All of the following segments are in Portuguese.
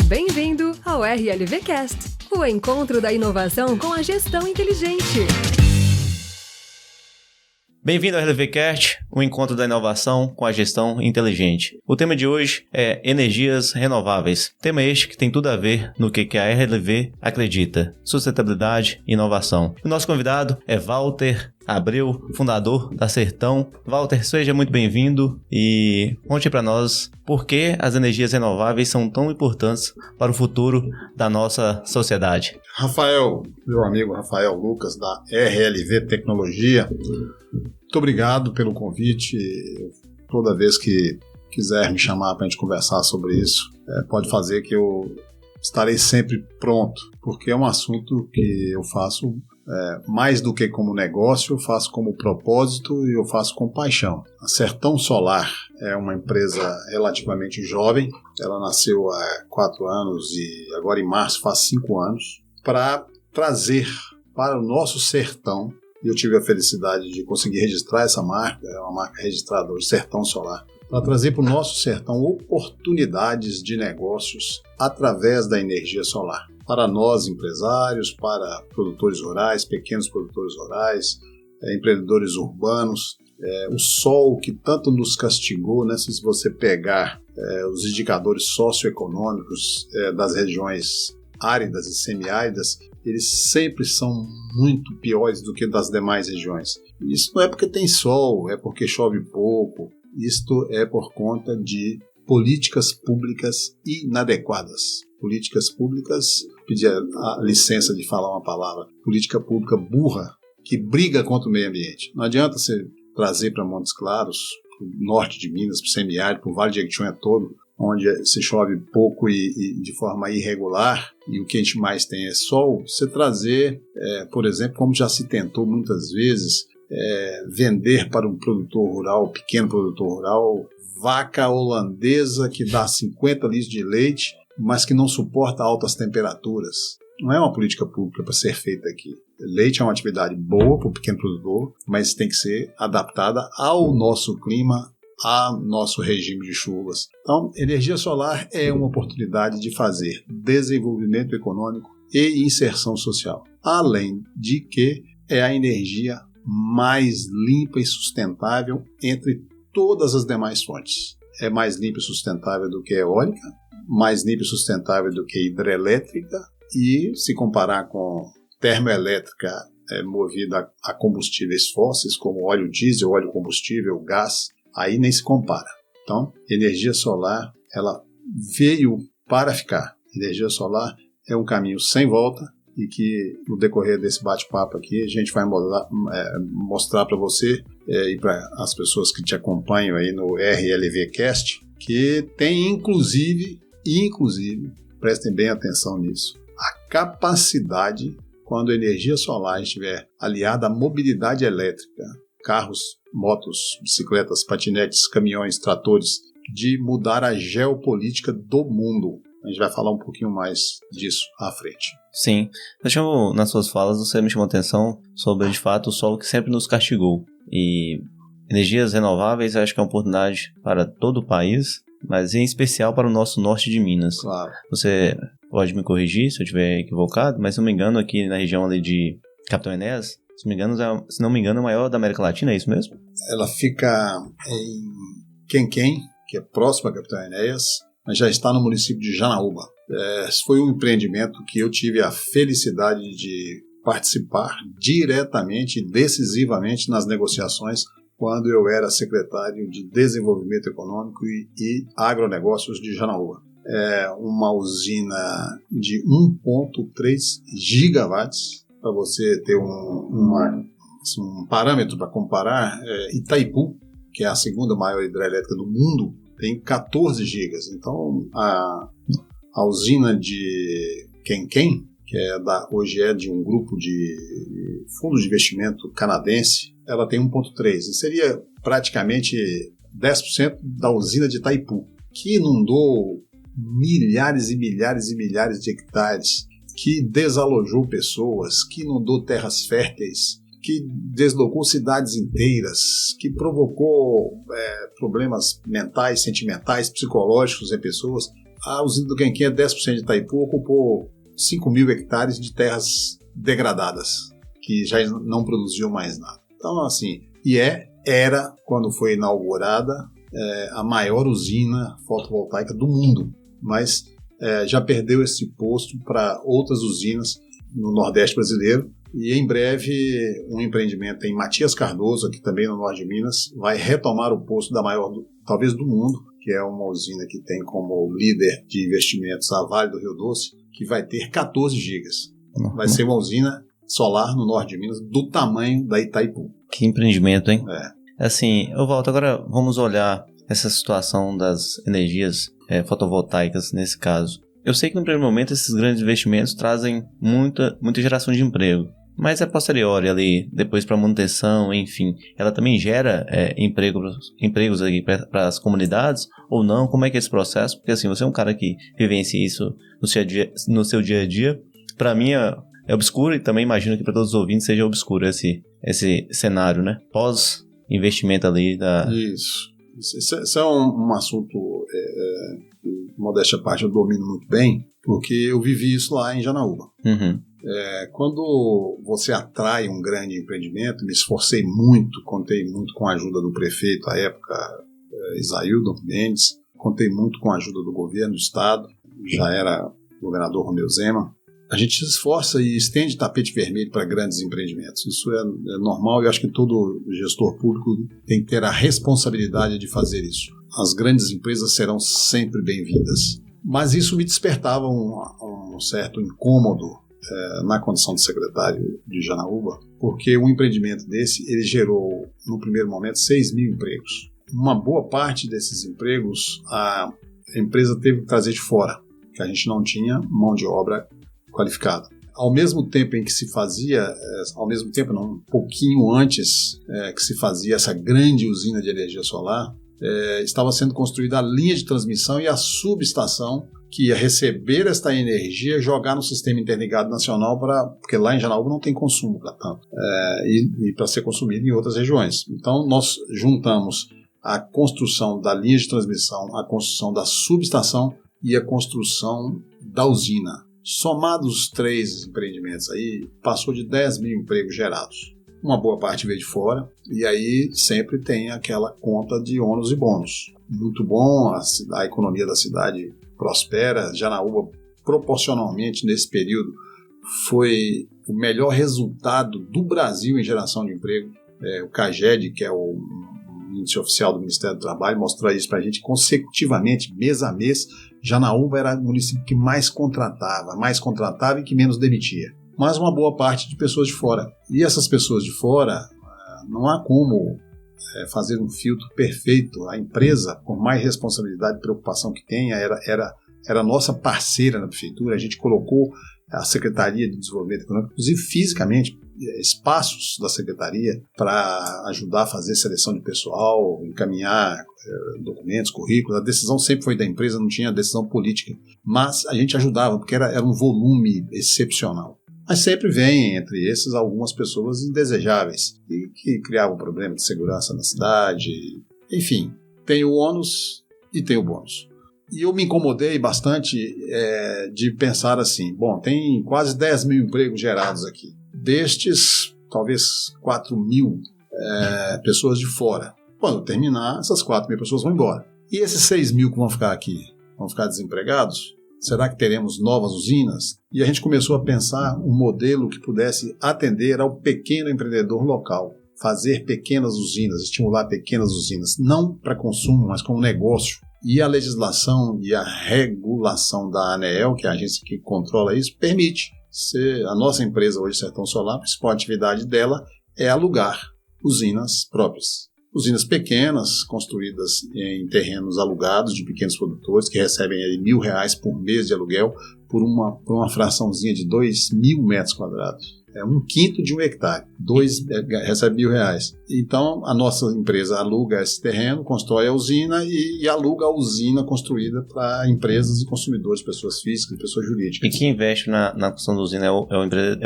Bem-vindo ao RLVcast, o encontro da inovação com a gestão inteligente. Bem-vindo ao RLVcast, o encontro da inovação com a gestão inteligente. O tema de hoje é energias renováveis. Tema este que tem tudo a ver no que a RLV acredita: sustentabilidade e inovação. O nosso convidado é Walter Abreu, fundador da Sertão. Walter, seja muito bem-vindo e conte para nós por que as energias renováveis são tão importantes para o futuro da nossa sociedade. Rafael, meu amigo Rafael Lucas, da RLV Tecnologia, muito obrigado pelo convite. Toda vez que quiser me chamar para a gente conversar sobre isso, pode fazer que eu estarei sempre pronto, porque é um assunto que eu faço mais do que como negócio, eu faço como propósito e eu faço com paixão. A Sertão Solar é uma empresa relativamente jovem, ela nasceu há 4 anos e agora em março faz 5 anos, para trazer para o nosso sertão. Eu tive a felicidade de conseguir registrar essa marca, é uma marca registrada hoje, Sertão Solar, para trazer para o nosso sertão oportunidades de negócios através da energia solar. Para nós, empresários, para produtores rurais, pequenos produtores rurais, empreendedores urbanos, o sol que tanto nos castigou, né? Se você pegar os indicadores socioeconômicos das regiões áridas e semiáridas, eles sempre são muito piores do que das demais regiões. Isso não é porque tem sol, é porque chove pouco. Isto é por conta de políticas públicas inadequadas. Políticas públicas, pedir a licença de falar uma palavra, política pública burra, que briga contra o meio ambiente. Não adianta você trazer para Montes Claros, para o norte de Minas, para o semiárido, para o Vale de Jequitinhonha todo, onde se chove pouco e de forma irregular, e o que a gente mais tem é sol, você trazer, por exemplo, como já se tentou muitas vezes, vender para um produtor rural, pequeno produtor rural, vaca holandesa que dá 50 litros de leite, mas que não suporta altas temperaturas. Não é uma política pública para ser feita aqui. Leite é uma atividade boa para o pequeno produtor, mas tem que ser adaptada ao nosso clima, ao nosso regime de chuvas. Então, energia solar é uma oportunidade de fazer desenvolvimento econômico e inserção social. Além de que é a energia mais limpa e sustentável entre todas as demais fontes. É mais limpa e sustentável do que a eólica, mais limpa e sustentável do que a hidrelétrica, e se comparar com termoelétrica movida a combustíveis fósseis, como óleo diesel, óleo combustível, gás, aí nem se compara. Então, energia solar, ela veio para ficar. Energia solar é um caminho sem volta e que no decorrer desse bate-papo aqui a gente vai mostrar para você e para as pessoas que te acompanham aí no RLVcast, que tem inclusive, prestem bem atenção nisso, a capacidade, quando a energia solar estiver aliada à mobilidade elétrica, carros, motos, bicicletas, patinetes, caminhões, tratores, de mudar a geopolítica do mundo. A gente vai falar um pouquinho mais disso à frente. Sim, nas suas falas você me chamou a atenção sobre, de fato, o sol que sempre nos castigou. E energias renováveis acho que é uma oportunidade para todo o país, mas em especial para o nosso norte de Minas. Claro. Você pode me corrigir se eu estiver equivocado, mas se não me engano aqui na região ali de Capitão Enéas, se não me engano, é a maior da América Latina, é isso mesmo? Ela fica em Quenquém, que é próximo a Capitão Enéas, mas já está no município de Janaúba. Foi um empreendimento que eu tive a felicidade de participar diretamente e decisivamente nas negociações quando eu era secretário de Desenvolvimento Econômico e Agronegócios de Janaúba. É uma usina de 1,3 gigawatts. Para você ter um parâmetro para comparar, Itaipu, que é a segunda maior hidrelétrica do mundo, tem 14 gigas. Então, a usina de Quenquém, que hoje é de um grupo de fundo de investimento canadense, ela tem 1,3. E seria praticamente 10% da usina de Itaipu, que inundou milhares e milhares e milhares de hectares, que desalojou pessoas, que inundou terras férteis, que deslocou cidades inteiras, que provocou problemas mentais, sentimentais, psicológicos em pessoas. a usina do Quenquim é 10% de Itaipu, ocupou 5.000 hectares de terras degradadas, que já não produziam mais nada. Então, assim, era, quando foi inaugurada, a maior usina fotovoltaica do mundo, mas já perdeu esse posto para outras usinas no Nordeste brasileiro, e em breve um empreendimento em Matias Cardoso, aqui também no Norte de Minas, vai retomar o posto da maior, talvez do mundo, que é uma usina que tem como líder de investimentos a Vale do Rio Doce, que vai ter 14 gigas. Vai ser uma usina solar no Norte de Minas do tamanho da Itaipu. Que empreendimento, hein? Assim, eu volto agora, vamos olhar essa situação das energias fotovoltaicas nesse caso. Eu sei que no primeiro momento esses grandes investimentos trazem muita geração de emprego, mas a posteriori ali, depois para manutenção, enfim, ela também gera empregos aqui para as comunidades ou não? Como é que é esse processo? Porque assim, você é um cara que vivencia isso no seu dia a dia. Para mim é obscuro e também imagino que para todos os ouvintes seja obscuro esse cenário, né? Pós-investimento ali da... Isso é um assunto, modéstia à parte, eu domino muito bem, porque eu vivi isso lá em Janaúba. Uhum. Quando você atrai um grande empreendimento, me esforcei muito, contei muito com a ajuda do prefeito à época, Isaildo Mendes, contei muito com a ajuda do governo do estado, já era governador Romeu Zema. A gente se esforça e estende tapete vermelho para grandes empreendimentos. Isso é normal e eu acho que todo gestor público tem que ter a responsabilidade de fazer isso. As grandes empresas serão sempre bem-vindas. Mas isso me despertava um certo incômodo na condição de secretário de Janaúba, porque um empreendimento desse, ele gerou, no primeiro momento, 6.000 empregos. Uma boa parte desses empregos a empresa teve que trazer de fora, que a gente não tinha mão de obra qualificada. Ao mesmo tempo em que se fazia, um pouquinho antes que se fazia essa grande usina de energia solar, estava sendo construída a linha de transmissão e a subestação que ia receber esta energia e jogar no sistema interligado nacional, porque lá em Janaúba não tem consumo para tanto, e para ser consumido em outras regiões. Então nós juntamos a construção da linha de transmissão, a construção da subestação e a construção da usina. Somados os 3 empreendimentos aí, passou de 10.000 empregos gerados. Uma boa parte veio de fora, e aí sempre tem aquela conta de ônus e bônus. Muito bom, a economia da cidade prospera. Janaúba, proporcionalmente, nesse período, foi o melhor resultado do Brasil em geração de emprego. O CAGED, que é o índice oficial do Ministério do Trabalho, mostra isso para a gente consecutivamente, mês a mês. Janaúba era o município que mais contratava e que menos demitia. Mas uma boa parte de pessoas de fora. E essas pessoas de fora, não há como fazer um filtro perfeito. A empresa, por mais responsabilidade e preocupação que tenha, era nossa parceira na prefeitura. A gente colocou a Secretaria de Desenvolvimento Econômico, inclusive fisicamente, espaços da Secretaria para ajudar a fazer seleção de pessoal, encaminhar documentos, currículos. A decisão sempre foi da empresa, não tinha decisão política. Mas a gente ajudava, porque era um volume excepcional. Mas sempre vem entre esses algumas pessoas indesejáveis e que criavam problema de segurança na cidade. Enfim, tem o ônus e tem o bônus. E eu me incomodei bastante de pensar assim, bom, tem quase 10.000 empregos gerados aqui. Destes, talvez 4.000 pessoas de fora. Quando terminar, essas 4.000 pessoas vão embora. E esses 6.000 que vão ficar aqui, vão ficar desempregados? Será que teremos novas usinas? E a gente começou a pensar um modelo que pudesse atender ao pequeno empreendedor local. Fazer pequenas usinas, estimular pequenas usinas, não para consumo, mas como negócio. E a legislação e a regulação da ANEEL, que é a agência que controla isso, permite. A nossa empresa hoje, Sertão Solar, a principal atividade dela é alugar usinas próprias. Usinas pequenas, construídas em terrenos alugados de pequenos produtores, que recebem aí R$1.000 por mês de aluguel por uma fraçãozinha de 2.000 metros quadrados. É 1/5 de 1 hectare. Recebe R$1.000. Então, a nossa empresa aluga esse terreno, constrói a usina e aluga a usina construída para empresas e consumidores, pessoas físicas e pessoas jurídicas. E quem investe na construção da usina é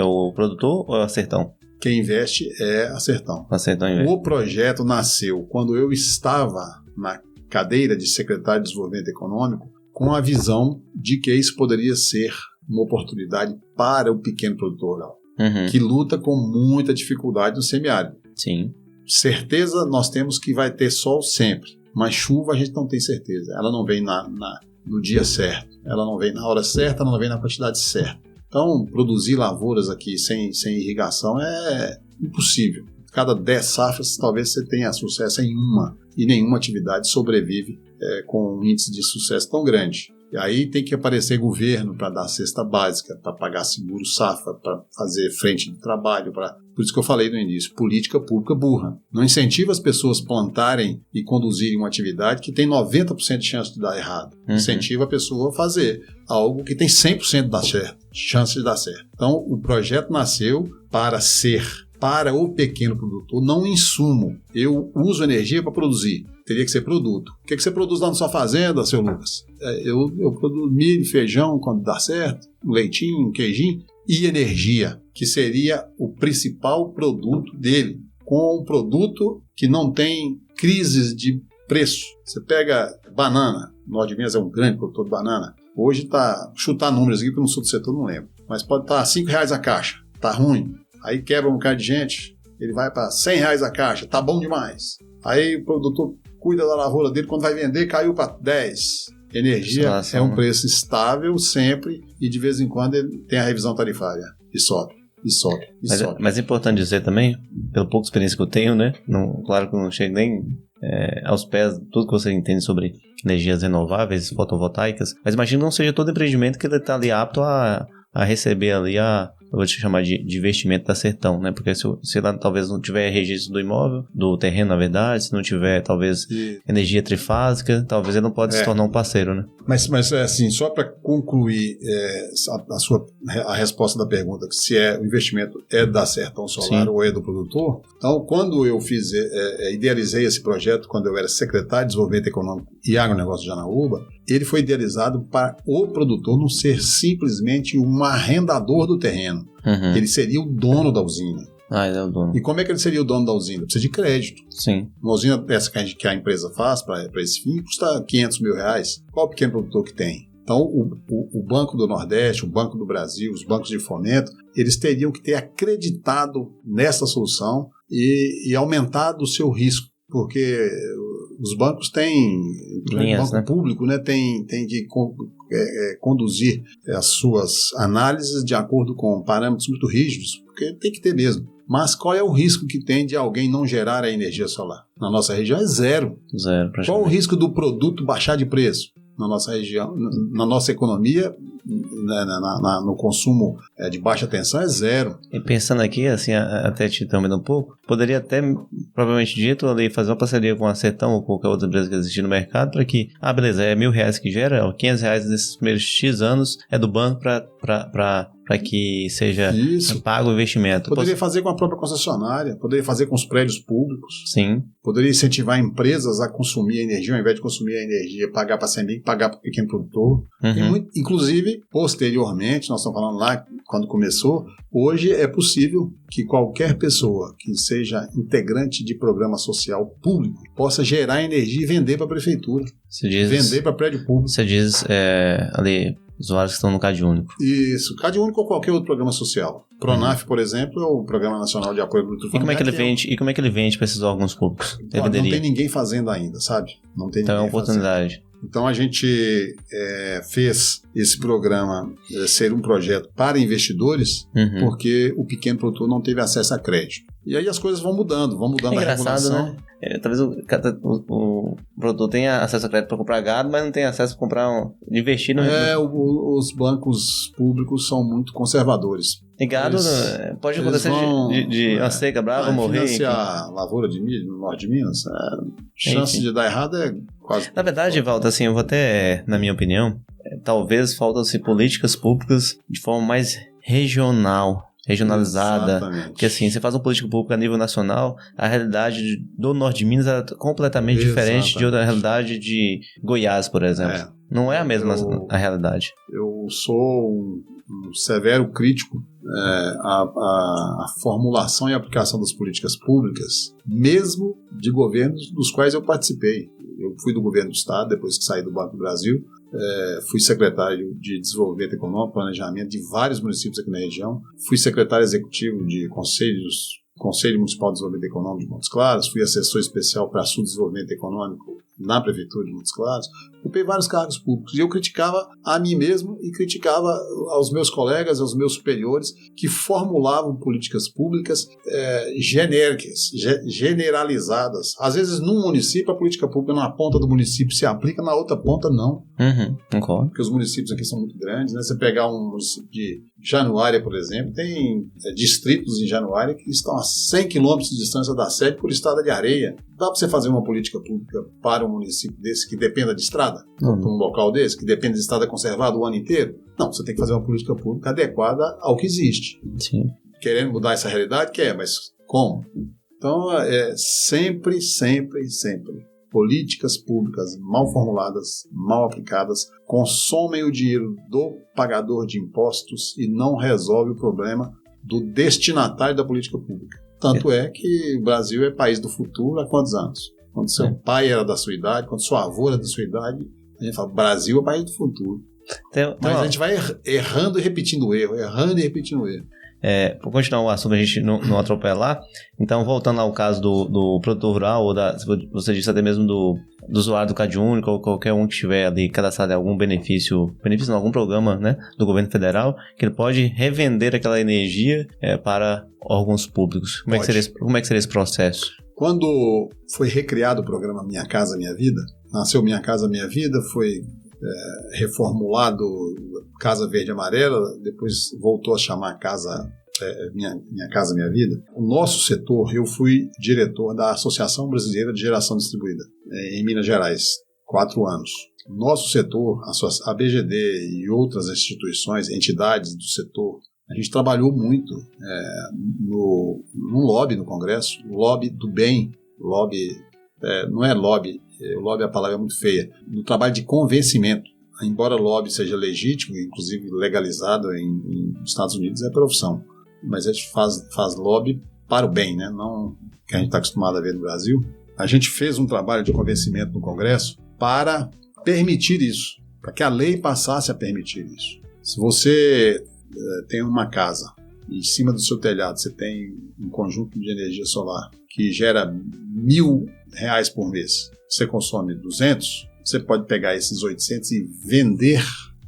o produtor ou é o Sertão? Quem investe é a Sertão. A Sertão investe. O projeto nasceu quando eu estava na cadeira de secretário de Desenvolvimento Econômico com a visão de que isso poderia ser uma oportunidade para o pequeno produtor rural, que luta com muita dificuldade no semiárido. Sim. Certeza nós temos que vai ter sol sempre, mas chuva a gente não tem certeza. Ela não vem no dia certo, ela não vem na hora certa, ela não vem na quantidade certa. Então, produzir lavouras aqui sem irrigação é impossível. Cada 10 safras, talvez você tenha sucesso em uma, e nenhuma atividade sobrevive com um índice de sucesso tão grande. E aí tem que aparecer governo para dar cesta básica, para pagar seguro safra, para fazer frente de trabalho. Por isso que eu falei no início, política pública burra. Não incentiva as pessoas a plantarem e conduzirem uma atividade que tem 90% de chance de dar errado. Incentiva a pessoa a fazer algo que tem 100% de chance de dar certo. Então, o projeto nasceu para o pequeno produtor, não insumo. Eu uso energia para produzir. Teria que ser produto. O que você produz lá na sua fazenda, seu Lucas? Eu produzo milho, feijão, quando dá certo, um leitinho, um queijinho, e energia, que seria o principal produto dele, com um produto que não tem crises de preço. Você pega banana, o Norte de Minas é um grande produtor de banana, hoje chutar números aqui, porque eu não sou do setor, não lembro, mas pode estar R$5 a caixa, tá ruim. Aí quebra um bocado de gente, ele vai para R$100 a caixa, tá bom demais. Aí o produtor cuida da lavoura dele, quando vai vender, caiu para 10. Energia é um preço estável sempre e de vez em quando ele tem a revisão tarifária e sobe. Mas é importante dizer também, pela pouca experiência que eu tenho, né? Claro que eu não chego nem aos pés de tudo que você entende sobre energias renováveis, fotovoltaicas, mas imagino que não seja todo empreendimento que ele está ali apto a receber ali eu vou te chamar de investimento da Sertão, né? Porque se lá talvez não tiver registro do imóvel, do terreno, na verdade, se não tiver talvez energia trifásica, talvez ele não pode se tornar um parceiro, né? Mas assim, só para concluir a resposta da pergunta, que se o investimento é da Sertão Solar ou é do produtor, então quando eu idealizei esse projeto, quando eu era secretário de Desenvolvimento Econômico e Agronegócio de Janaúba, ele foi idealizado para o produtor não ser simplesmente um arrendador do terreno. Ele seria o dono da usina. Ele é o dono. E como é que ele seria o dono da usina? Precisa de crédito. Sim. Uma usina dessa que a empresa faz para esse fim custa R$500 mil. Qual o pequeno produtor que tem? Então, o Banco do Nordeste, o Banco do Brasil, os bancos de fomento, eles teriam que ter acreditado nessa solução e aumentado o seu risco, porque os bancos têm, linhas, banco público, né, tem que conduzir as suas análises de acordo com parâmetros muito rígidos, porque tem que ter mesmo. Mas qual é o risco que tem de alguém não gerar a energia solar? Na nossa região é zero. Qual o risco do produto baixar de preço? Na nossa região, na nossa economia, no consumo de baixa tensão é zero. E pensando aqui, assim, até te interrompendo um pouco, poderia até, provavelmente dito, ali fazer uma parceria com a Sertão ou qualquer outra empresa que existe no mercado para que, beleza, é R$1.000 que gera, R$500 nesses primeiros X anos é do banco para que seja pago o investimento. Poderia fazer com a própria concessionária, poderia fazer com os prédios públicos. Sim. Poderia incentivar empresas a consumir a energia, ao invés de consumir a energia, pagar para a CEMIG, pagar para o pequeno produtor. Inclusive, posteriormente, nós estamos falando lá, quando começou, hoje é possível que qualquer pessoa que seja integrante de programa social público possa gerar energia e vender para a prefeitura. Vender para prédio público. Você diz ali, usuários que estão no CadÚnico. Isso, CadÚnico ou qualquer outro programa social. PRONAF, por exemplo, é o Programa Nacional de Apoio Agrícola. E como é que ele vende para esses órgãos públicos? Não tem ninguém fazendo ainda, sabe? Não tem então é uma oportunidade. Fazendo. Então a gente fez esse programa ser um projeto para investidores, porque o pequeno produtor não teve acesso a crédito. E aí as coisas vão mudando a regulação. Né? Talvez o produtor tenha acesso a crédito para comprar gado, mas não tem acesso para comprar investir no... Os bancos públicos são muito conservadores. E gado pode acontecer de uma seca brava, morrer. Financiar a lavoura de milho no norte de Minas, a chance de dar errado é quase... Na verdade, Walter, assim, eu vou até, na minha opinião, talvez faltam-se políticas públicas de forma mais regionalizada. Exatamente. Porque assim, você faz uma política pública a nível nacional, a realidade do norte de Minas é completamente diferente de outra realidade de Goiás, por exemplo. Não é a mesma a realidade. Eu sou um severo crítico à formulação e aplicação das políticas públicas, mesmo de governos dos quais eu participei. Eu fui do governo do Estado, depois que saí do Banco do Brasil, fui secretário de Desenvolvimento Econômico, Planejamento de vários municípios aqui na região, fui secretário executivo de Conselho Municipal de Desenvolvimento Econômico de Montes Claros, fui assessor especial para Subdesenvolvimento Econômico na Prefeitura de Montes Claros, ocupei vários cargos públicos e eu criticava a mim mesmo e criticava aos meus colegas, aos meus superiores que formulavam políticas públicas genéricas, generalizadas. Às vezes num município a política pública numa ponta do município se aplica, na outra ponta não. Concordo. Porque os municípios aqui são muito grandes, né? Você pegar um município de Januária, por exemplo, tem distritos em Januária que estão a 100 quilômetros de distância da sede por estrada de areia. Dá para você fazer uma política pública para um município desse que dependa de estrada? Para um local desse que depende de estrada conservada o ano inteiro? Não, você tem que fazer uma política pública adequada ao que existe. Sim. Querendo mudar essa realidade? Quer, mas como? Então, sempre políticas públicas mal formuladas, mal aplicadas, consomem o dinheiro do pagador de impostos e não resolve o problema do destinatário da política pública. Tanto é que o Brasil é país do futuro há quantos anos? Quando seu pai era da sua idade, quando sua avó era da sua idade, a gente fala, Brasil é país do futuro. Mas a gente vai errando e repetindo o erro, Para continuar o assunto, a gente não atropelar. Então, voltando ao caso do produtor rural, ou você disse até mesmo do usuário do Cade Único, ou qualquer um que estiver ali cadastrado em algum benefício não, algum programa, né, do governo federal, que ele pode revender aquela energia para órgãos públicos. Como é que seria esse processo? Quando foi recriado o programa Minha Casa Minha Vida, nasceu Minha Casa Minha Vida, foi reformulado Casa Verde e Amarela, depois voltou a chamar Minha Casa Minha Vida. O nosso setor, eu fui diretor da Associação Brasileira de Geração Distribuída, em Minas Gerais, 4 anos. O nosso setor, a BGD e outras instituições, entidades do setor, a gente trabalhou muito no lobby no Congresso, o lobby do bem, não é lobby, o lobby a palavra é muito feia, no trabalho de convencimento. Embora o lobby seja legítimo, inclusive legalizado nos Estados Unidos, é profissão. Mas a gente faz lobby para o bem, né? Não que a gente está acostumado a ver no Brasil. A gente fez um trabalho de convencimento no Congresso para permitir isso, para que a lei passasse a permitir isso. Se você tem uma casa e em cima do seu telhado você tem um conjunto de energia solar que gera R$1.000 por mês, você consome 200, você pode pegar esses 800 e vender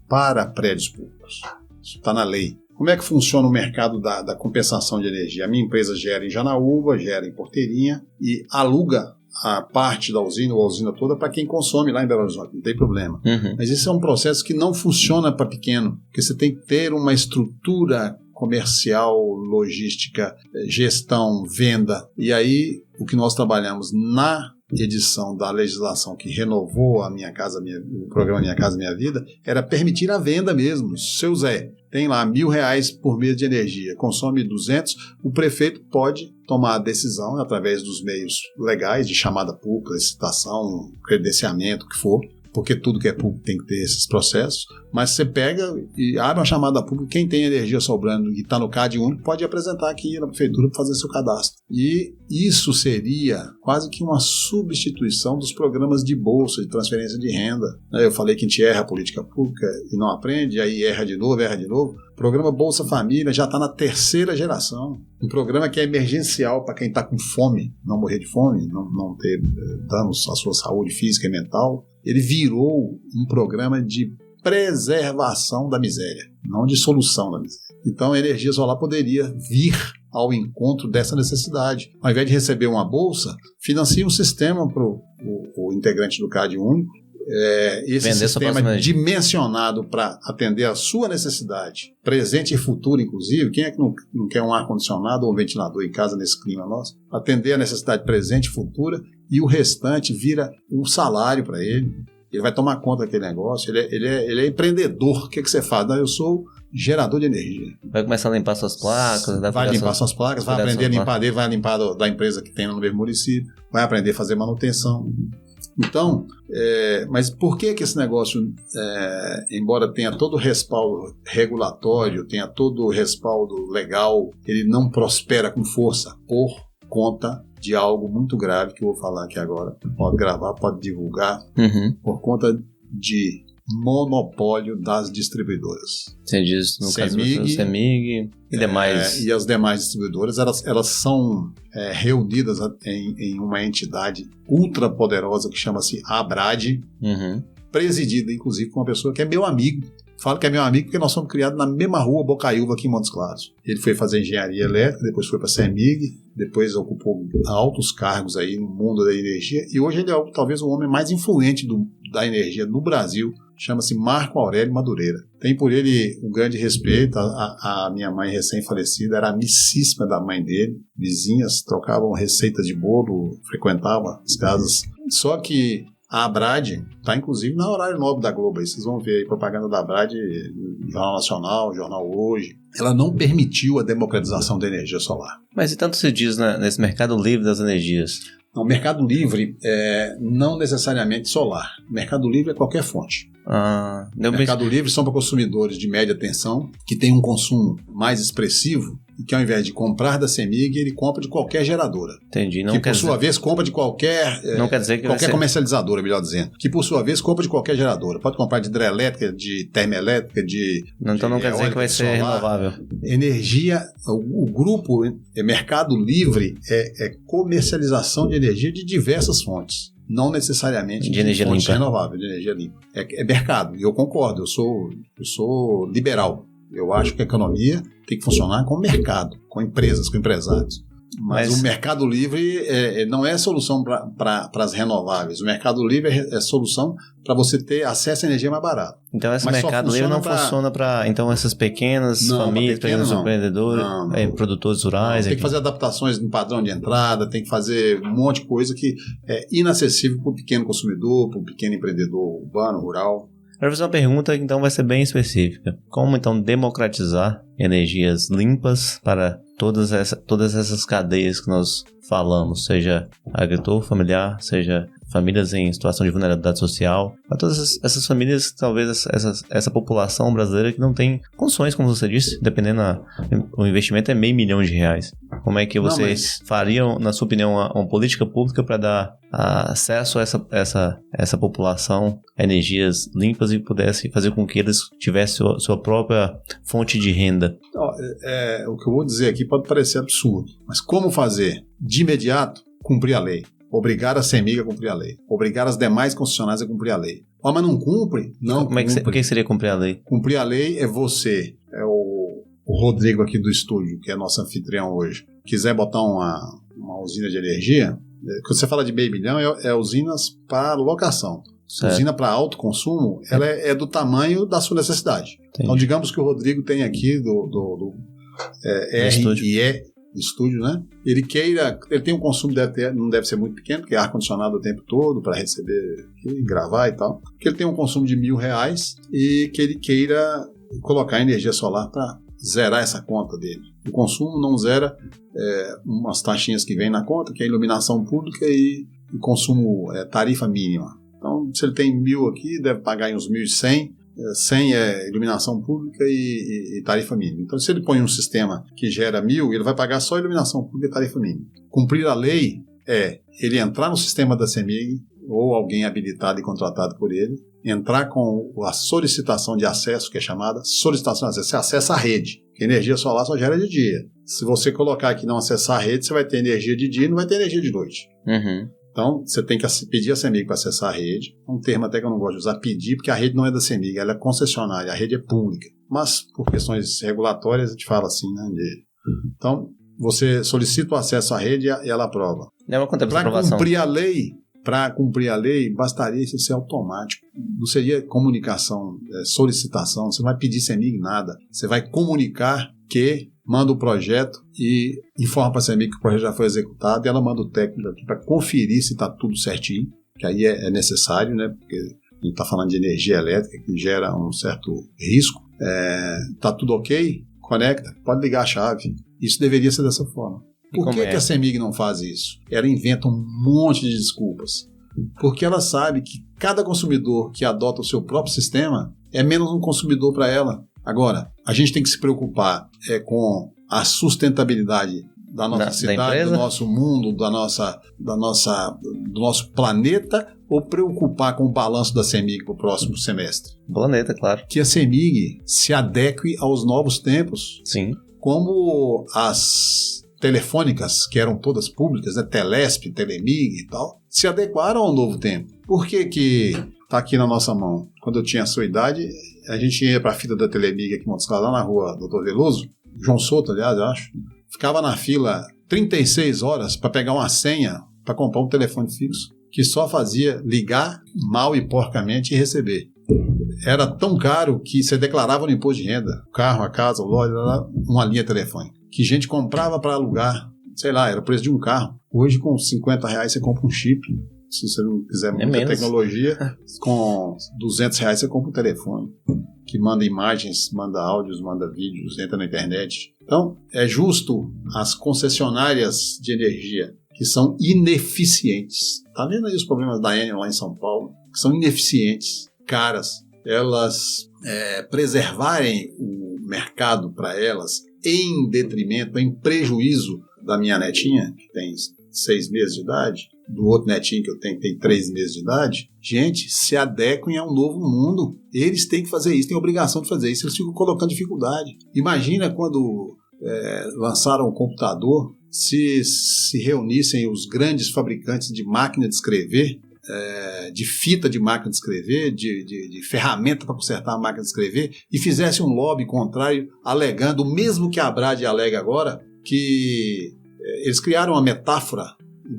para prédios públicos. Isso está na lei. Como é que funciona o mercado da compensação de energia? A minha empresa gera em Janaúba, gera em Porteirinha e aluga a parte da usina ou a usina toda para quem consome lá em Belo Horizonte, não tem problema. Mas isso é um processo que não funciona para pequeno, porque você tem que ter uma estrutura comercial, logística, gestão, venda. E aí o que nós trabalhamos na edição da legislação que renovou o programa Minha Casa Minha Vida era permitir a venda mesmo. Seu Zé tem lá R$1.000 por mês de energia, consome 200, o prefeito pode tomar a decisão através dos meios legais de chamada pública, licitação, credenciamento, o que for, porque tudo que é público tem que ter esses processos, mas você pega e abre uma chamada pública, quem tem energia sobrando e está no Cade Único pode apresentar aqui na prefeitura para fazer seu cadastro. E isso seria quase que uma substituição dos programas de bolsa, de transferência de renda. Eu falei que a gente erra a política pública e não aprende, aí erra de novo. O programa Bolsa Família já está na 3ª geração. Um programa que é emergencial para quem está com fome, não morrer de fome, não ter danos à sua saúde física e mental. Ele virou um programa de preservação da miséria, não de solução da miséria. Então a energia solar poderia vir ao encontro dessa necessidade. Ao invés de receber uma bolsa, financia um sistema para o integrante do Cade Único, esse Vender sistema dimensionado para atender a sua necessidade, presente e futuro inclusive. Quem é que não quer um ar-condicionado ou um ventilador em casa nesse clima nosso? Atender a necessidade presente e futura, e o restante vira um salário para ele. Ele vai tomar conta daquele negócio, ele é empreendedor. O que você faz? Eu sou gerador de energia. Vai começar a limpar suas placas. Vai limpar suas placas, vai aprender a limpar dele, vai limpar da empresa que tem no mesmo município, vai aprender a fazer manutenção. Então, mas por que esse negócio, embora tenha todo o respaldo regulatório, tenha todo o respaldo legal, ele não prospera com força? Por conta de algo muito grave que eu vou falar aqui agora. Pode gravar, pode divulgar. Por conta de monopólio das distribuidoras. Você diz, no caso do CEMIG e demais. E as demais distribuidoras, elas são reunidas em uma entidade ultra poderosa que chama-se ABRAD, presidida, inclusive, por uma pessoa que é meu amigo. Falo que é meu amigo porque nós somos criados na mesma rua Bocaiúva, aqui em Montes Claros. Ele foi fazer engenharia elétrica, depois foi para a CEMIG, depois ocupou altos cargos aí no mundo da energia, e hoje ele é talvez o homem mais influente da energia no Brasil. Chama-se Marco Aurélio Madureira. Tem por ele um grande respeito. A minha mãe recém-falecida era amicíssima da mãe dele. Vizinhas trocavam receitas de bolo, frequentavam as casas. Só que a ABRAD está inclusive na Horário Nobre da Globo. Aí vocês vão ver aí propaganda da ABRAD, Jornal Nacional, Jornal Hoje. Ela não permitiu a democratização da energia solar. Mas e tanto se diz nesse mercado livre das energias? O mercado livre não necessariamente solar. O mercado livre é qualquer fonte. Mercado livre são para consumidores de média tensão, que tem um consumo mais expressivo e que ao invés de comprar da CEMIG, ele compra de qualquer geradora. Entendi. Que por sua vez compra de qualquer comercializadora, melhor dizendo. Que por sua vez compra de qualquer geradora. Pode comprar de hidrelétrica, de termoelétrica, Então não quer dizer que vai ser renovável. Energia, o grupo Mercado Livre é comercialização de energia de diversas fontes. Não necessariamente de energia fonte limpa. Renovável, de energia limpa. É mercado, e eu concordo, eu sou liberal. Eu acho que a economia tem que funcionar com o mercado, com empresas, com empresários. Mas o mercado livre não é solução para as renováveis. O mercado livre é solução para você ter acesso à energia mais barata. Então esse mercado livre não funciona para essas pequenas famílias, pequenos empreendedores, produtores rurais. Tem que fazer adaptações no padrão de entrada, tem que fazer um monte de coisa que é inacessível para o pequeno consumidor, para o pequeno empreendedor urbano, rural. Eu vou fazer uma pergunta que então vai ser bem específica. Como então democratizar energias limpas para todas essas cadeias que nós falamos, seja agricultor familiar, seja famílias em situação de vulnerabilidade social, para todas essas famílias, talvez essa população brasileira que não tem condições, como você disse, dependendo, o investimento é R$500 milhões. Como é que vocês fariam, na sua opinião, uma política pública para dar acesso a essa população a energias limpas e pudesse fazer com que eles tivessem sua própria fonte de renda? O que eu vou dizer aqui pode parecer absurdo, mas como fazer? De imediato, cumprir a lei. Obrigar a CEMIG a cumprir a lei. Obrigar as demais concessionárias a cumprir a lei. Mas não cumpre? Não cumpre. Por que seria cumprir a lei? Cumprir a lei é você, o Rodrigo aqui do estúdio, que é nosso anfitrião hoje, quiser botar uma usina de energia, quando você fala de R$500 milhões, é usinas para locação. Certo. Usina para alto consumo, ela é do tamanho da sua necessidade. Entendi. Então, digamos que o Rodrigo tem aqui do RIE estúdio, né? Ele tem um consumo, não deve ser muito pequeno, porque é ar-condicionado o tempo todo para receber e gravar e tal. Que ele tem um consumo de R$1.000 e que ele queira colocar energia solar para zerar essa conta dele. O consumo não zera umas taxinhas que vem na conta, que é a iluminação pública e o consumo tarifa mínima. Então, se ele tem 1.000 aqui, deve pagar em uns 1.100. 100 é iluminação pública e tarifa mínima. Então, se ele põe um sistema que gera 1.000, ele vai pagar só iluminação pública e tarifa mínima. Cumprir a lei é ele entrar no sistema da CEMIG ou alguém habilitado e contratado por ele, entrar com a solicitação de acesso, que é chamada solicitação de acesso. Você acessa a rede, porque energia solar só gera de dia. Se você colocar aqui não acessar a rede, você vai ter energia de dia e não vai ter energia de noite. Uhum. Então, você tem que pedir a CEMIG para acessar a rede. É um termo até que eu não gosto de usar, pedir, porque a rede não é da CEMIG, ela é concessionária, a rede é pública. Mas, por questões regulatórias, a gente fala assim, né? Então, você solicita o acesso à rede e ela aprova. Para cumprir a lei, bastaria isso ser automático. Não seria comunicação, solicitação, você não vai pedir CEMIG nada. Você vai comunicar que manda o projeto e informa para a CEMIG que o projeto já foi executado e ela manda o técnico aqui para conferir se está tudo certinho, que aí é necessário, né? Porque a gente está falando de energia elétrica que gera um certo risco. Está tudo ok? Conecta, pode ligar a chave. Isso deveria ser dessa forma. Por que a CEMIG não faz isso? Ela inventa um monte de desculpas. Porque ela sabe que cada consumidor que adota o seu próprio sistema é menos um consumidor para ela. Agora, a gente tem que se preocupar com a sustentabilidade da nossa cidade, do nosso mundo, do nosso planeta, ou preocupar com o balanço da CEMIG para o próximo semestre? Planeta, claro. Que a CEMIG se adeque aos novos tempos. Sim. Como as telefônicas, que eram todas públicas, né? Telesp, Telemig e tal, se adequaram ao novo tempo. Por que está aqui na nossa mão? Quando eu tinha a sua idade, a gente ia para a fila da Telemig aqui em Montes Claros, lá na rua Doutor Veloso, João Souto, aliás, eu acho, ficava na fila 36 horas para pegar uma senha para comprar um telefone fixo, que só fazia ligar mal e porcamente e receber. Era tão caro que você declarava no imposto de renda, o carro, a casa, a loja, uma linha telefônica, que gente comprava para alugar, sei lá, era o preço de um carro. Hoje, com R$50 você compra um chip. Se você não quiser muita tecnologia, com R$200 você compra um telefone, que manda imagens, manda áudios, manda vídeos, entra na internet. Então, é justo as concessionárias de energia, que são ineficientes. Tá vendo aí os problemas da Enel lá em São Paulo? Que são ineficientes, caras. Elas preservarem o mercado para elas em detrimento, em prejuízo da minha netinha, que tem 6 meses de idade, do outro netinho que eu tenho, que tem 3 meses de idade. Gente, se adequem a um novo mundo. Eles têm que fazer isso, têm a obrigação de fazer isso. Eles ficam colocando dificuldade. Imagina quando lançaram o computador, se reunissem os grandes fabricantes de máquina de escrever, de fita de máquina de escrever, de ferramenta para consertar a máquina de escrever, e fizessem um lobby contrário, alegando, o mesmo que a Abradee alega agora, que eles criaram uma metáfora,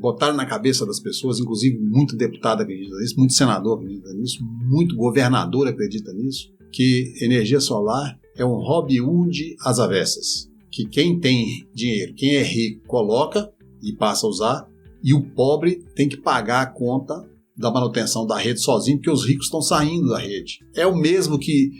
botaram na cabeça das pessoas, inclusive muito deputado acredita nisso, muito senador acredita nisso, muito governador acredita nisso, que energia solar é um Robin Hood às avessas, que quem tem dinheiro, quem é rico, coloca e passa a usar, e o pobre tem que pagar a conta da manutenção da rede sozinho, porque os ricos estão saindo da rede. É o mesmo que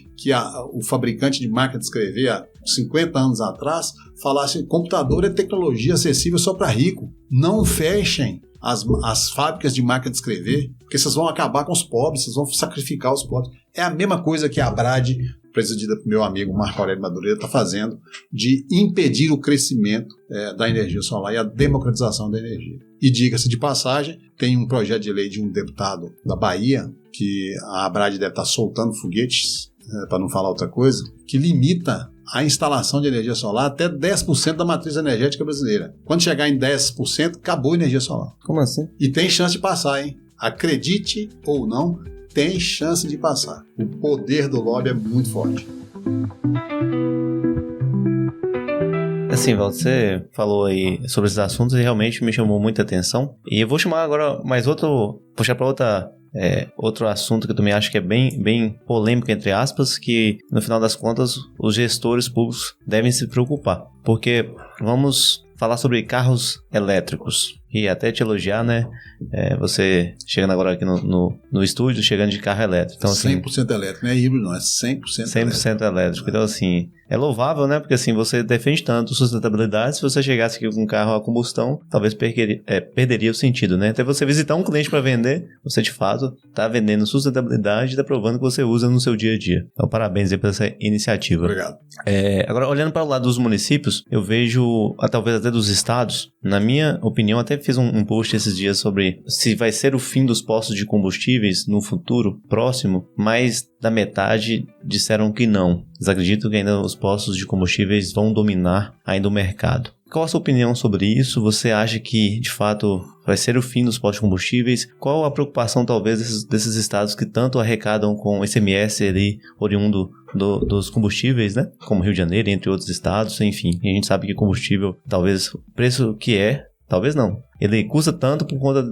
o fabricante de máquina de escrever há 50 anos atrás falasse que computador é tecnologia acessível só para rico. Não fechem as fábricas de máquina de escrever, porque vocês vão acabar com os pobres, vocês vão sacrificar os pobres. É a mesma coisa que a Abradee, presidida pelo meu amigo Marco Aurélio Madureira, está fazendo, de impedir o crescimento da energia solar e a democratização da energia. E diga-se de passagem, tem um projeto de lei de um deputado da Bahia, que a Abradee deve estar soltando foguetes, para não falar outra coisa, que limita a instalação de energia solar até 10% da matriz energética brasileira. Quando chegar em 10%, acabou a energia solar. Como assim? E tem chance de passar, hein? Acredite ou não, tem chance de passar. O poder do lobby é muito forte. Assim, Valdo, você falou aí sobre esses assuntos e realmente me chamou muita atenção. E eu vou chamar agora puxar para outro assunto que eu também acho que é bem polêmico, entre aspas, que no final das contas os gestores públicos devem se preocupar. Porque vamos falar sobre carros elétricos. E até te elogiar, né? Você chegando agora aqui no estúdio, chegando de carro elétrico. Então, assim, 100% elétrico, não é híbrido, não, é 100% 100% elétrico. Então, assim, é louvável, né? Porque, assim, você defende tanto sustentabilidade. Se você chegasse aqui com um carro a combustão, talvez perderia o sentido, né? Até você visitar um cliente para vender, você, de fato, está vendendo sustentabilidade e está provando que você usa no seu dia a dia. Então, parabéns aí por essa iniciativa. Obrigado. Agora, olhando para o lado dos municípios, eu vejo, talvez até dos estados, na minha opinião, até fiz um post esses dias sobre se vai ser o fim dos postos de combustíveis no futuro próximo, mais da metade disseram que não. Eles acreditam que ainda os postos de combustíveis vão dominar ainda o mercado. Qual a sua opinião sobre isso? Você acha que, de fato, vai ser o fim dos postos de combustíveis? Qual a preocupação, talvez, desses estados que tanto arrecadam com ICMS ali, oriundo dos combustíveis, né? Como Rio de Janeiro, entre outros estados, enfim. A gente sabe que combustível, talvez, o preço que é, talvez não. Ele custa tanto por conta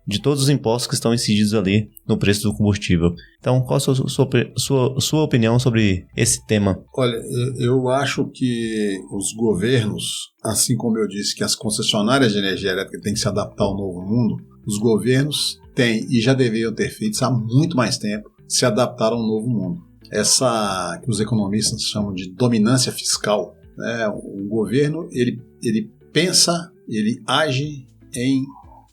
de todos os impostos que estão incididos ali no preço do combustível. Então, qual a sua opinião sobre esse tema? Olha, eu acho que os governos, assim como eu disse que as concessionárias de energia elétrica têm que se adaptar ao novo mundo, os governos têm e já deveriam ter feito isso há muito mais tempo, se adaptar ao novo mundo. Essa que os economistas chamam de dominância fiscal, né? O governo, ele pensa, ele age em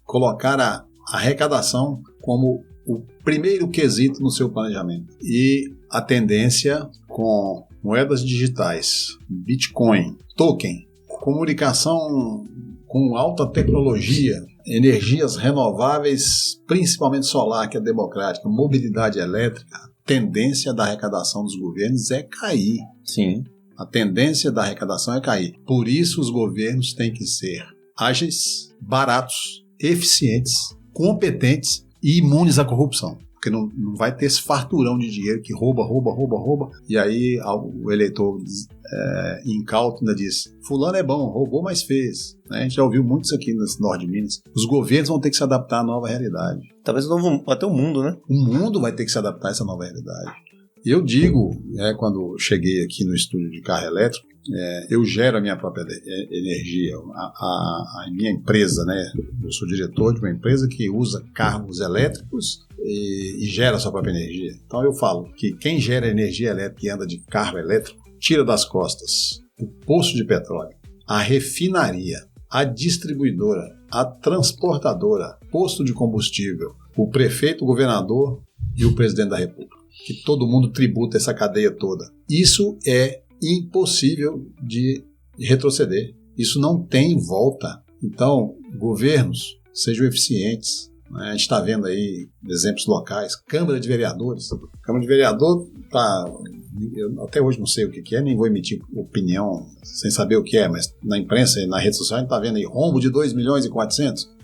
colocar a arrecadação como o primeiro quesito no seu planejamento. E a tendência com moedas digitais, Bitcoin, token, comunicação com alta tecnologia, energias renováveis, principalmente solar, que é democrática, mobilidade elétrica, a tendência da arrecadação dos governos é cair. Sim. A tendência da arrecadação é cair. Por isso os governos têm que ser ágeis, baratos, eficientes, competentes e imunes à corrupção. Porque não vai ter esse farturão de dinheiro que rouba, e aí o eleitor incauto ainda diz: fulano é bom, roubou, mas fez. A gente já ouviu muito isso aqui no norte de Minas. Os governos vão ter que se adaptar à nova realidade. Talvez até o mundo, né? O mundo vai ter que se adaptar a essa nova realidade. Eu digo, quando cheguei aqui no estúdio de carro elétrico, eu gero a minha própria energia. A minha empresa, eu sou diretor de uma empresa que usa carros elétricos e gera a sua própria energia. Então eu falo que quem gera energia elétrica e anda de carro elétrico, tira das costas o poço de petróleo, a refinaria, a distribuidora, a transportadora, posto de combustível, o prefeito, o governador e o presidente da República. Que todo mundo tributa essa cadeia toda. Isso é impossível de retroceder. Isso não tem volta. Então, governos, sejam eficientes. A gente está vendo aí exemplos locais. Câmara de Vereadores. Câmara de Vereador eu até hoje não sei o que é, nem vou emitir opinião sem saber o que é, mas na imprensa e na rede social a gente está vendo aí rombo de 2,4 milhões.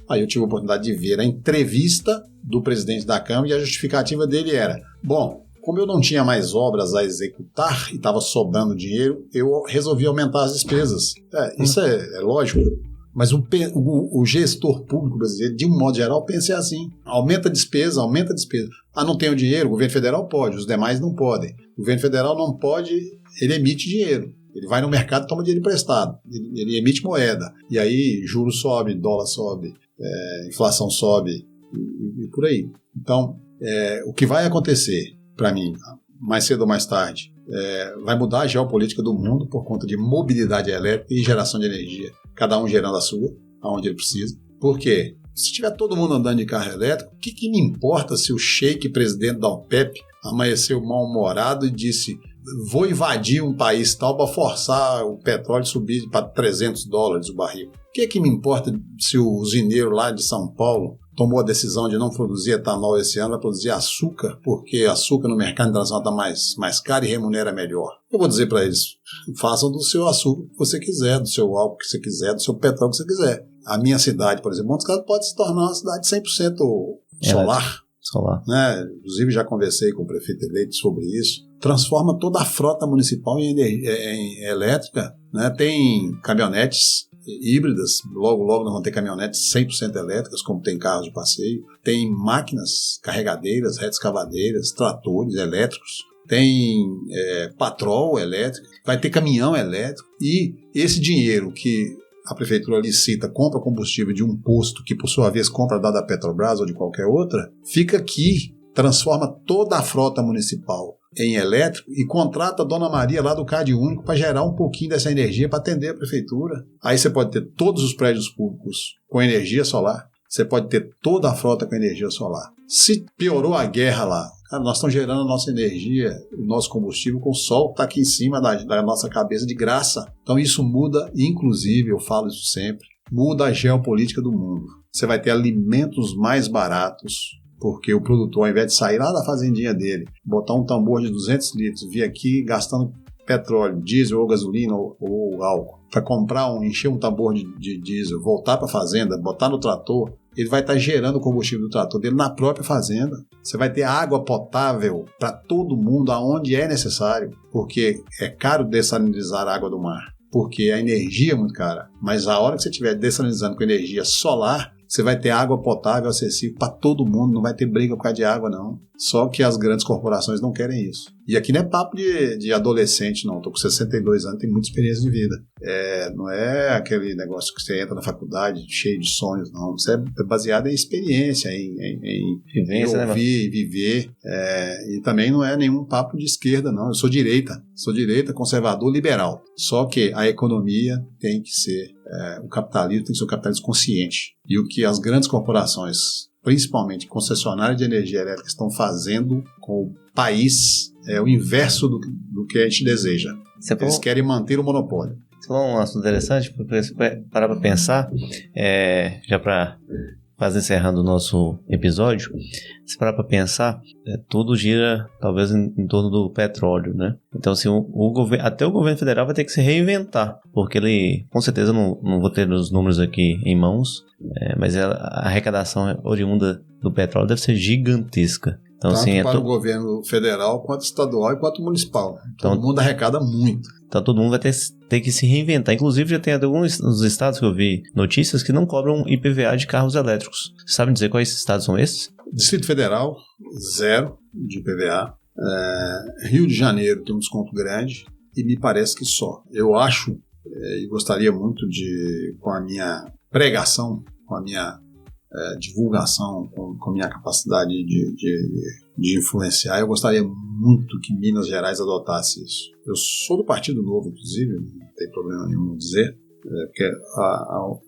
Aí eu tive a oportunidade de ver a entrevista do presidente da Câmara e a justificativa dele era: bom, como eu não tinha mais obras a executar e estava sobrando dinheiro, eu resolvi aumentar as despesas. Isso é lógico, mas o gestor público brasileiro, de um modo geral, pensa assim: aumenta a despesa. Não tem o dinheiro, o governo federal pode, os demais não podem. O governo federal não pode, ele emite dinheiro. Ele vai no mercado e toma dinheiro emprestado. Ele emite moeda. E aí juros sobe, dólar sobe, inflação sobe e por aí. Então, o que vai acontecer, para mim, mais cedo ou mais tarde, vai mudar a geopolítica do mundo por conta de mobilidade elétrica e geração de energia. Cada um gerando a sua, aonde ele precisa. Por quê? Se tiver todo mundo andando de carro elétrico, o que me importa se o sheik presidente da OPEP amanheceu mal-humorado e disse: vou invadir um país tal para forçar o petróleo subir para $300 o barril. O que me importa se o usineiro lá de São Paulo tomou a decisão de não produzir etanol esse ano, vai produzir açúcar, porque açúcar no mercado internacional está mais caro e remunera melhor? Eu vou dizer para eles: façam do seu açúcar o que você quiser, do seu álcool que você quiser, do seu petróleo que você quiser. A minha cidade, por exemplo, Montes Claros pode se tornar uma cidade 100% solar. Inclusive já conversei com o prefeito eleito sobre isso. Transforma toda a frota municipal em elétrica. Tem caminhonetes híbridas, logo nós vamos ter caminhonetes 100% elétricas, como tem carros de passeio. Tem máquinas carregadeiras, retroescavadeiras, tratores elétricos. Tem patrol elétrico, vai ter caminhão elétrico. E esse dinheiro que a prefeitura licita, compra combustível de um posto que, por sua vez, compra da Petrobras ou de qualquer outra, fica aqui, transforma toda a frota municipal em elétrico e contrata a Dona Maria lá do Cade Único para gerar um pouquinho dessa energia para atender a prefeitura. Aí você pode ter todos os prédios públicos com energia solar, você pode ter toda a frota com energia solar. Se piorou a guerra lá, nós estamos gerando a nossa energia, o nosso combustível com o sol que está aqui em cima da nossa cabeça de graça. Então isso muda, inclusive, eu falo isso sempre, muda a geopolítica do mundo. Você vai ter alimentos mais baratos, porque o produtor, ao invés de sair lá da fazendinha dele, botar um tambor de 200 litros, vir aqui gastando petróleo, diesel ou gasolina ou álcool, para encher um tambor de diesel, voltar para a fazenda, botar no trator, ele vai estar gerando o combustível do trator dele na própria fazenda. Você vai ter água potável para todo mundo aonde é necessário, porque é caro dessalinizar a água do mar, porque a energia é muito cara. Mas a hora que você estiver dessalinizando com energia solar, você vai ter água potável acessível para todo mundo, não vai ter briga por causa de água, não. Só que as grandes corporações não querem isso. E aqui não é papo de adolescente, não. Estou com 62 anos, tenho muita experiência de vida. Não é aquele negócio que você entra na faculdade cheio de sonhos, não. Isso é baseado em experiência, em vivência, ouvir e viver. E também não é nenhum papo de esquerda, não. Eu sou direita, conservador, liberal. Só que a economia tem que ser, o capitalismo tem que ser um capitalismo consciente. E o que as grandes corporações, principalmente concessionárias de energia elétrica, estão fazendo com o país é o inverso do que a gente deseja. Eles querem manter o monopólio. Você falou um assunto interessante, porque você parar para pensar, já para quase encerrando o nosso episódio, se parar para pensar, tudo gira talvez em torno do petróleo, né? Então, assim, até o governo federal vai ter que se reinventar, porque ele, com certeza, não vou ter os números aqui em mãos, mas a arrecadação oriunda do petróleo deve ser gigantesca. Então, tanto assim, para o governo federal, quanto estadual e quanto municipal. Então, todo mundo arrecada muito. Então todo mundo vai ter que se reinventar. Inclusive já tem alguns estados que eu vi notícias que não cobram IPVA de carros elétricos. Você sabe dizer quais estados são esses? Distrito Federal, 0 de IPVA. Rio de Janeiro tem um desconto grande e me parece que só. Eu acho e gostaria muito de, com a minha pregação, com a minha divulgação, com a minha capacidade de influenciar, eu gostaria muito que Minas Gerais adotasse isso. Eu sou do Partido Novo, inclusive, não tem problema nenhum em dizer, porque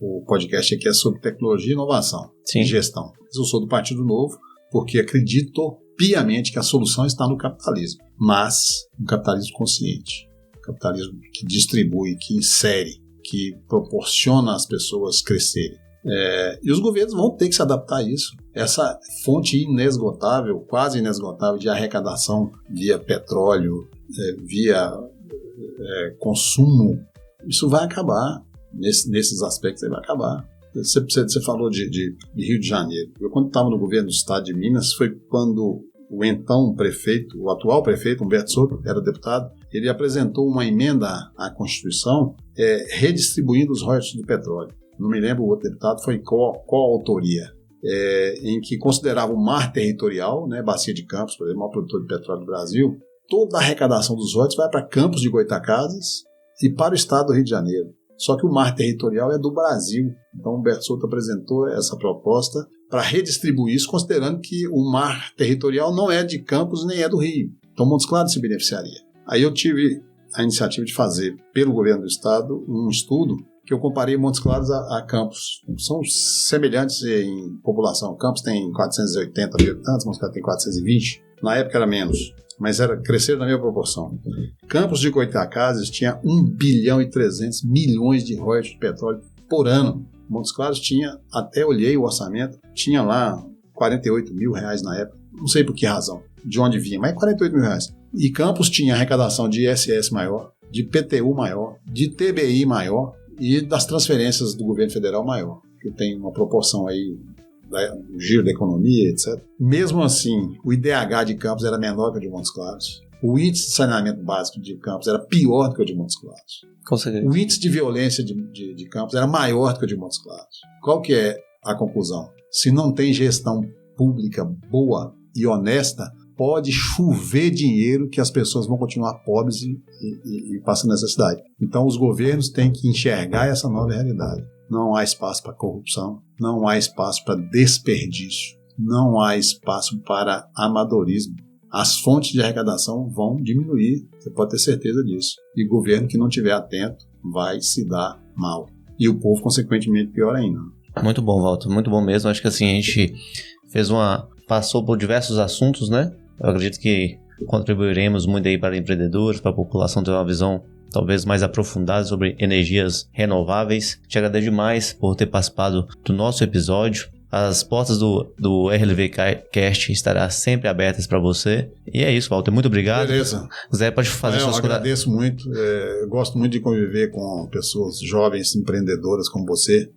o podcast aqui é sobre tecnologia e inovação. Sim. E gestão. Eu sou do Partido Novo porque acredito piamente que a solução está no capitalismo, mas no capitalismo consciente, capitalismo que distribui, que insere, que proporciona às pessoas crescerem. E os governos vão ter que se adaptar a isso. Essa fonte inesgotável, quase inesgotável de arrecadação via petróleo, via consumo, isso vai acabar. Nesses aspectos aí vai acabar. Você falou de Rio de Janeiro. Eu, quando estava no governo do estado de Minas, foi quando o então prefeito, o atual prefeito, Humberto Souto, era deputado, ele apresentou uma emenda à Constituição redistribuindo os royalties do petróleo. Não me lembro, o outro deputado foi coautoria, em que considerava o mar territorial, né, Bacia de Campos, por exemplo, o maior produtor de petróleo do Brasil, toda a arrecadação dos royalties vai para Campos de Goytacazes e para o estado do Rio de Janeiro. Só que o mar territorial é do Brasil. Então, o Humberto Souto apresentou essa proposta para redistribuir isso, considerando que o mar territorial não é de Campos nem é do Rio. Então, Montes Claros se beneficiaria. Aí eu tive a iniciativa de fazer, pelo governo do estado, um estudo que eu comparei Montes Claros a Campos. São semelhantes em população. Campos tem 480 mil habitantes, Montes Claros tem 420. Na época era menos, mas cresceram na mesma proporção. Campos de Goytacazes tinha 1 bilhão e 300 milhões de royalties de petróleo por ano. Montes Claros tinha, até olhei o orçamento, tinha lá 48 mil reais na época. Não sei por que razão, de onde vinha, mas 48 mil reais. E Campos tinha arrecadação de ISS maior, de PTU maior, de TBI maior, e das transferências do governo federal maior, que tem uma proporção aí do giro da economia, etc. Mesmo assim, o IDH de Campos era menor que o de Montes Claros. O índice de saneamento básico de Campos era pior do que o de Montes Claros. Com certeza. O índice de violência de Campos era maior do que o de Montes Claros. Qual que é a conclusão? Se não tem gestão pública boa e honesta, pode chover dinheiro que as pessoas vão continuar pobres e passando necessidade. Então os governos têm que enxergar essa nova realidade. Não há espaço para corrupção, não há espaço para desperdício, não há espaço para amadorismo. As fontes de arrecadação vão diminuir, você pode ter certeza disso. E o governo que não estiver atento vai se dar mal. E o povo, consequentemente, pior ainda. Muito bom, Walter, muito bom mesmo. Acho que assim, a gente passou por diversos assuntos, né? Eu acredito que contribuiremos muito aí para empreendedores, para a população ter uma visão talvez mais aprofundada sobre energias renováveis. Te agradeço demais por ter participado do nosso episódio. As portas do RLV Cast estarão sempre abertas para você. E é isso, Walter. Muito obrigado. Beleza. Zé, pode fazer suas coisas. Eu agradeço muito. Gosto muito de conviver com pessoas jovens, empreendedoras como você.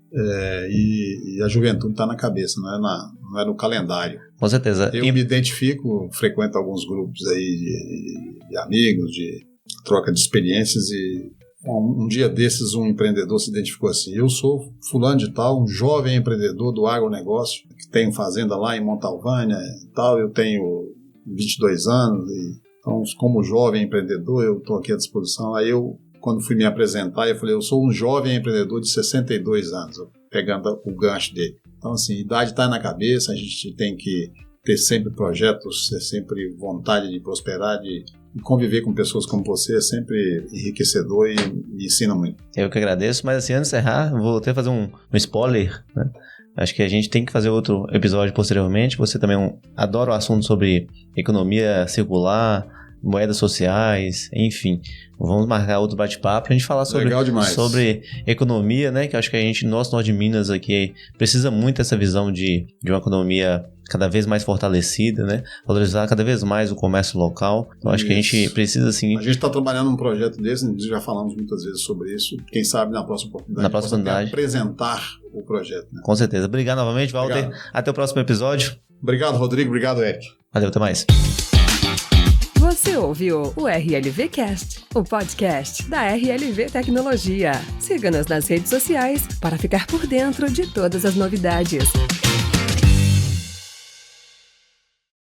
E a juventude está na cabeça, não é no calendário. Com certeza. Eu me identifico, frequento alguns grupos aí de amigos, de troca de experiências e um dia desses um empreendedor se identificou assim: eu sou fulano de tal, um jovem empreendedor do agronegócio, que tenho fazenda lá em Montalvânia e tal, eu tenho 22 anos, então como jovem empreendedor eu estou aqui à disposição. Aí eu, quando fui me apresentar, eu falei: eu sou um jovem empreendedor de 62 anos, pegando o gancho dele. Então assim, a idade está na cabeça, a gente tem que ter sempre projetos, ter sempre vontade de prosperar, de conviver com pessoas como você é sempre enriquecedor e me ensina muito. Eu que agradeço, mas assim, antes de encerrar, vou até fazer um spoiler, né? Acho que a gente tem que fazer outro episódio posteriormente. Você também adora o assunto sobre economia circular, moedas sociais, enfim. Vamos marcar outro bate-papo pra gente falar sobre economia, né? Que acho que a gente, nosso Norte de Minas aqui, precisa muito dessa visão de uma economia cada vez mais fortalecida, né? Valorizar cada vez mais o comércio local. Então, acho que a gente precisa, assim... A gente está trabalhando num projeto desse, já falamos muitas vezes sobre isso. Quem sabe na próxima oportunidade apresentar o projeto. Né? Com certeza. Obrigado novamente, Walter. Obrigado. Até o próximo episódio. Obrigado, Rodrigo. Obrigado, Eric. Valeu, até mais. Você ouviu o RLVcast, o podcast da RLV Tecnologia. Siga-nos nas redes sociais para ficar por dentro de todas as novidades.